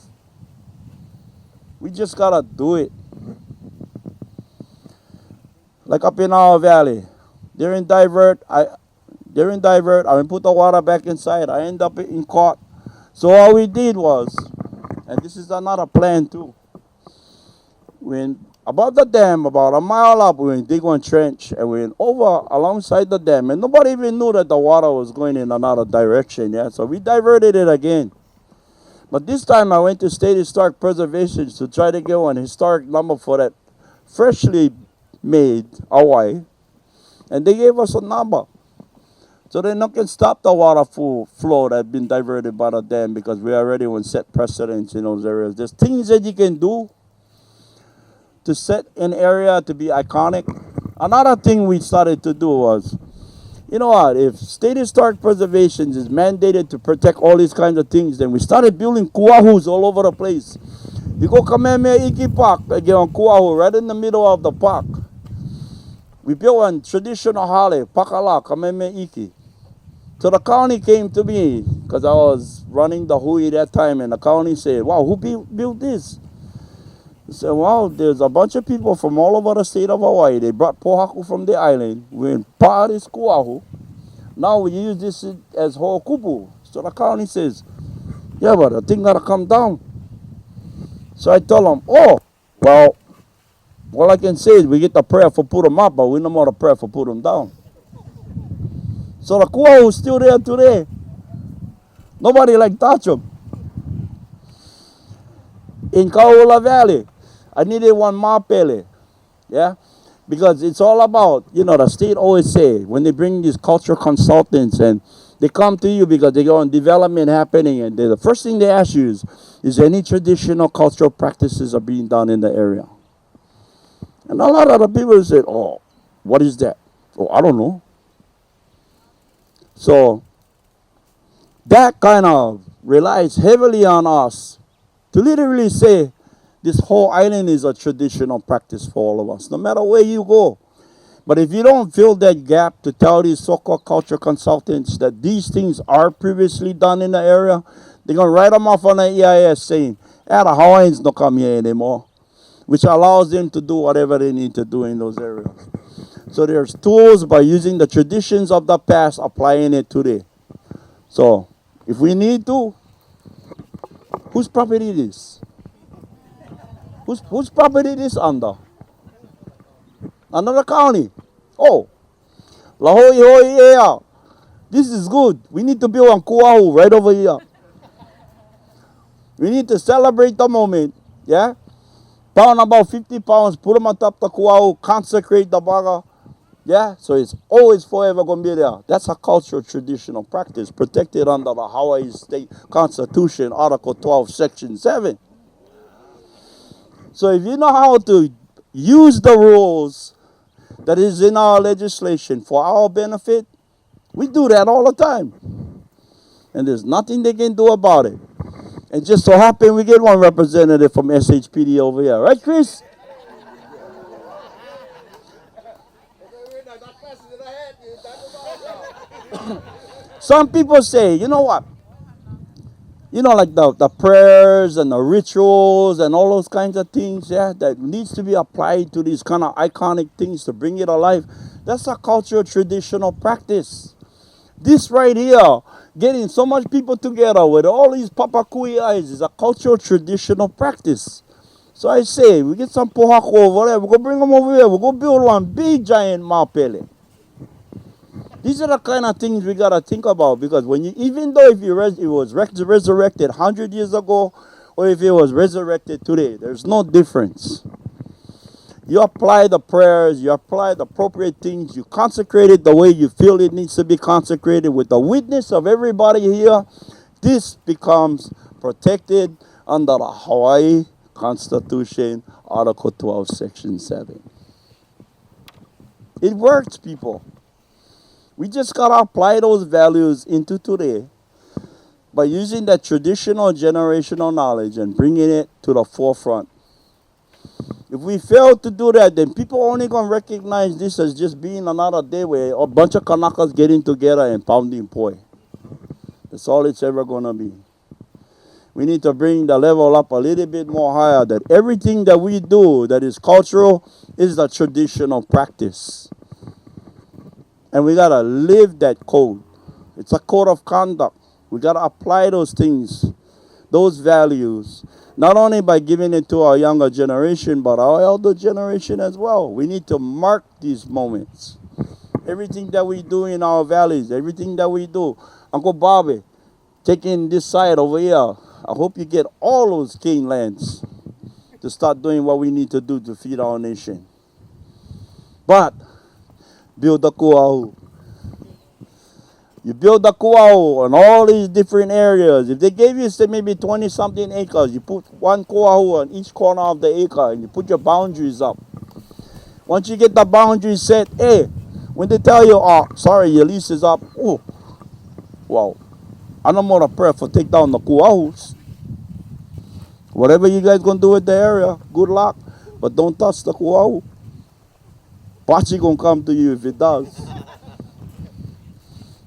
Speaker 2: We just got to do it. Like up in our valley. During divert, I put the water back inside. I end up in court. So all we did was, and this is another plan too. When above the dam, about a mile up, we dig one trench and we went over alongside the dam, and nobody even knew that the water was going in another direction. Yeah, so we diverted it again. But this time I went to State Historic Preservation to try to get one historic number for that freshly made Hawaii, and they gave us a number. So they not can stop the water flow that been diverted by the dam because we already want set precedents in those areas. There's things that you can do to set an area to be iconic. Another thing we started to do was, you know what, if state historic preservation is mandated to protect all these kinds of things, then we started building kuahus all over the place. You go Kamehameha Iki Park, again on Kuahu, right in the middle of the park. We built one traditional hale, Pakala, Kamehameha Iki. So the county came to me, because I was running the hui that time, and the county said, wow, who built this? I said, well, there's a bunch of people from all over the state of Hawaii. They brought pohaku from the island. We're in part of this kuahu. Now we use this as ho'okupu. So the county says, yeah, but the thing gotta come down. So I tell them, oh, well, all I can say is we get the prayer for put them up, but we no more the prayer for put them down. So the kuahu is still there today. Nobody like touch them. In Kaula Valley, I needed one mapele, yeah? Because it's all about, you know, the state always say, when they bring these cultural consultants and they come to you because they go on development happening, and the first thing they ask you is any traditional cultural practices are being done in the area? And a lot of the people say, oh, what is that? Oh, I don't know. So that kind of relies heavily on us to literally say this whole island is a traditional practice for all of us, no matter where you go. But if you don't fill that gap to tell these so-called culture consultants that these things are previously done in the area, they're going to write them off on the EIS saying, the Hawaiians don't come here anymore, which allows them to do whatever they need to do in those areas. So there's tools by using the traditions of the past, applying it today. So if we need to, whose property is this? Whose property is under? Another county. Oh, La Hoi Hoi Ea. This is good. We need to build on Kuahu right over here. We need to celebrate the moment. Yeah? Pound about 50 pounds, put them on top of the Kuahu, consecrate the baga. Yeah? So it's always forever going to be there. That's a cultural traditional practice protected under the Hawaii State Constitution, Article 12, Section 7. So if you know how to use the rules that is in our legislation for our benefit, we do that all the time. And there's nothing they can do about it. And just so happen we get one representative from SHPD over here. Right, Chris? Some people say, you know what? You know, like the prayers and the rituals and all those kinds of things, yeah, that needs to be applied to these kind of iconic things to bring it alive. That's a cultural traditional practice. This right here, getting so much people together with all these papakui eyes is a cultural traditional practice. So I say, we get some pohaku over there, we're going to bring them over here, we're going to build one big giant mapele. These are the kind of things we got to think about, because when you, even though if it was resurrected 100 years ago or if it was resurrected today, there's no difference. You apply the prayers, you apply the appropriate things, you consecrate it the way you feel it needs to be consecrated with the witness of everybody here. This becomes protected under the Hawaii Constitution, Article 12, Section 7. It works, people. We just got to apply those values into today by using that traditional generational knowledge and bringing it to the forefront. If we fail to do that, then people are only going to recognize this as just being another day where a bunch of Kanakas getting together and pounding poi. That's all it's ever going to be. We need to bring the level up a little bit more higher, that everything that we do that is cultural is the traditional practice. And we got to live that code. It's a code of conduct. We got to apply those things, those values, not only by giving it to our younger generation, but our elder generation as well. We need to mark these moments. Everything that we do in our valleys, everything that we do. Uncle Bobby, taking this side over here, I hope you get all those cane lands to start doing what we need to do to feed our nation. But build the kuahu. You build a kuau on all these different areas. If they gave you, say, maybe 20-something acres, you put one kuau on each corner of the acre and you put your boundaries up. Once you get the boundaries set, hey, when they tell you, oh, sorry, your lease is up, oh, wow. I no more prayer for take down the kuaus. Whatever you guys gonna do with the area, good luck. But don't touch the kuau. Pachi gonna come to you if it does.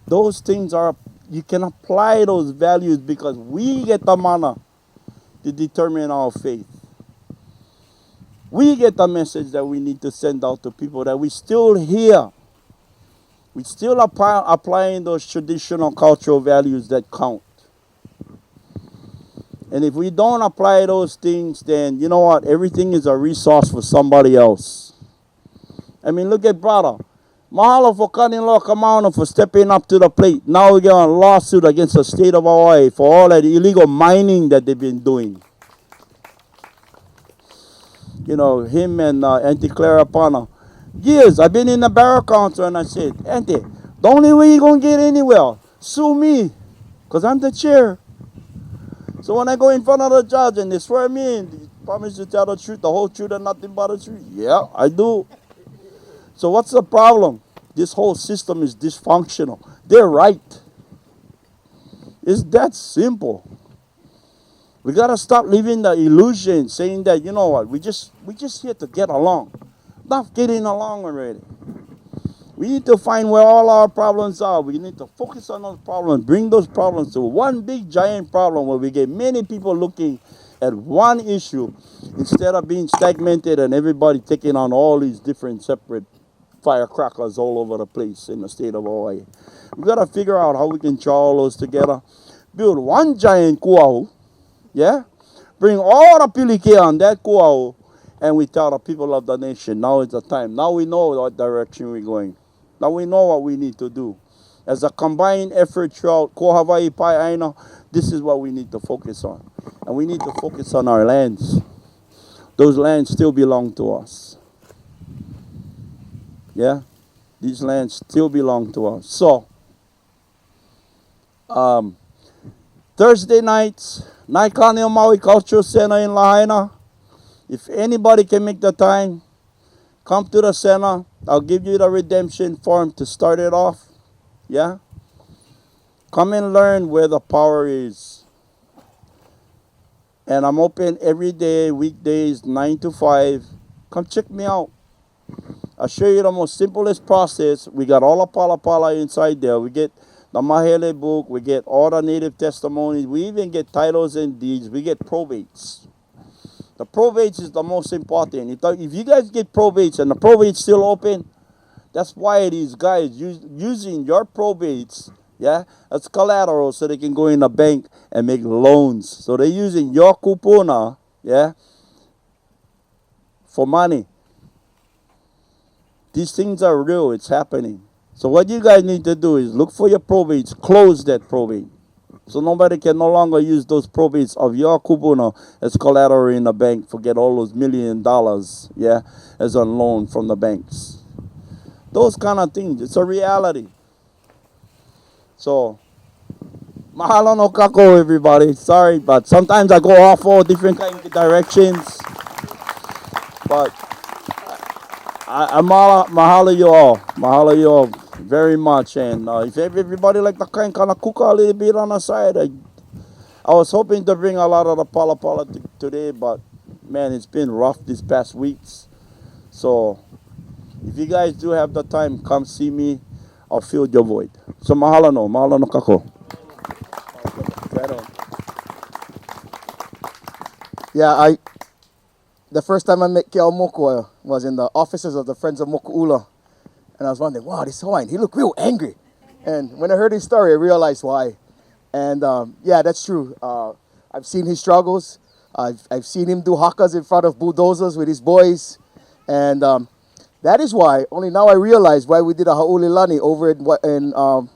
Speaker 2: Those things are, you can apply those values because we get the mana to determine our faith. We get the message that we need to send out to people that we still hear. We still applying those traditional cultural values that count. And if we don't apply those things, then you know what? Everything is a resource for somebody else. I mean, look at brother. Mahalo for cutting law Kamano for stepping up to the plate. Now we get a lawsuit against the state of Hawaii for all that illegal mining that they've been doing. You know, him and Auntie Clara Pana. Years, I've been in the Barrel Council and I said, Auntie, the only way you're going to get anywhere, sue me, because I'm the chair. So when I go in front of the judge and they swear me in, they promise to tell the truth, the whole truth and nothing but the truth. Yeah, I do. So what's the problem? This whole system is dysfunctional. They're right. It's that simple. We gotta stop living the illusion, saying that, you know what, we just here to get along. Not getting along already. We need to find where all our problems are. We need to focus on those problems, bring those problems to one big giant problem where we get many people looking at one issue instead of being segmented and everybody taking on all these different separate firecrackers all over the place in the state of Hawaii. We got to figure out how we can draw all those together, build one giant kuau, yeah? Bring all the pilike on that kuau, and we tell the people of the nation, now is the time. Now we know what direction we're going. Now we know what we need to do. As a combined effort throughout Ko Hawaii Pai Aina, this is what we need to focus on. And we need to focus on our lands. Those lands still belong to us. Yeah? These lands still belong to us. So, Thursday nights, Naikani Maui Cultural Center in Lahaina. If anybody can make the time, come to the center. I'll give you the redemption form to start it off. Yeah? Come and learn where the power is. And I'm open every day, weekdays, 9 to 5. Come check me out. I'll show you the most simplest process. We got all the pala inside there. We get the Mahele book. We get all the native testimonies. We even get titles and deeds. We get probates. The probates is the most important. If you guys get probates and the probate's still open, that's why these guys using your probates, yeah, as collateral so they can go in the bank and make loans. So they're using your kupuna, yeah, for money. These things are real. It's happening. So what you guys need to do is look for your probates. Close that probate. So nobody can no longer use those probates of your kupuna as collateral in the bank. Forget all those $1 million, yeah, as a loan from the banks. Those kind of things. It's a reality. So, mahalo no kako, everybody. Sorry, but sometimes I go off all different kind of directions. But I mahalo you all. Mahalo you all very much. And if everybody like to kind of cook a little bit on the side, I was hoping to bring a lot of the pala today, but man, it's been rough these past weeks. So, if you guys do have the time, come see me. I'll fill your void. So mahalo no kako. Right on.
Speaker 3: Yeah, the first time I met Keeaumoku was in the offices of the Friends of Moku'ula. And I was wondering, wow, this Hawaiian, he looked real angry. And when I heard his story, I realized why. And yeah, that's true. I've seen his struggles. I've seen him do hakas in front of bulldozers with his boys. And that is why, only now I realize why we did a ha'ulilani over in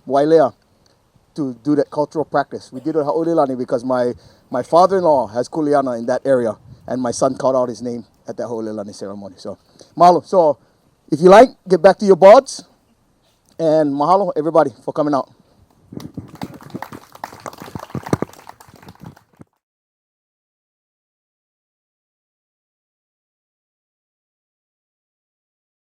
Speaker 3: Wailea to do that cultural practice. We did a ha'ulilani because my father-in-law has kuleana in that area, and my son called out his name at that ha'ulilani ceremony. So, mahalo. So, if you like, get back to your boards, and mahalo, everybody, for coming out.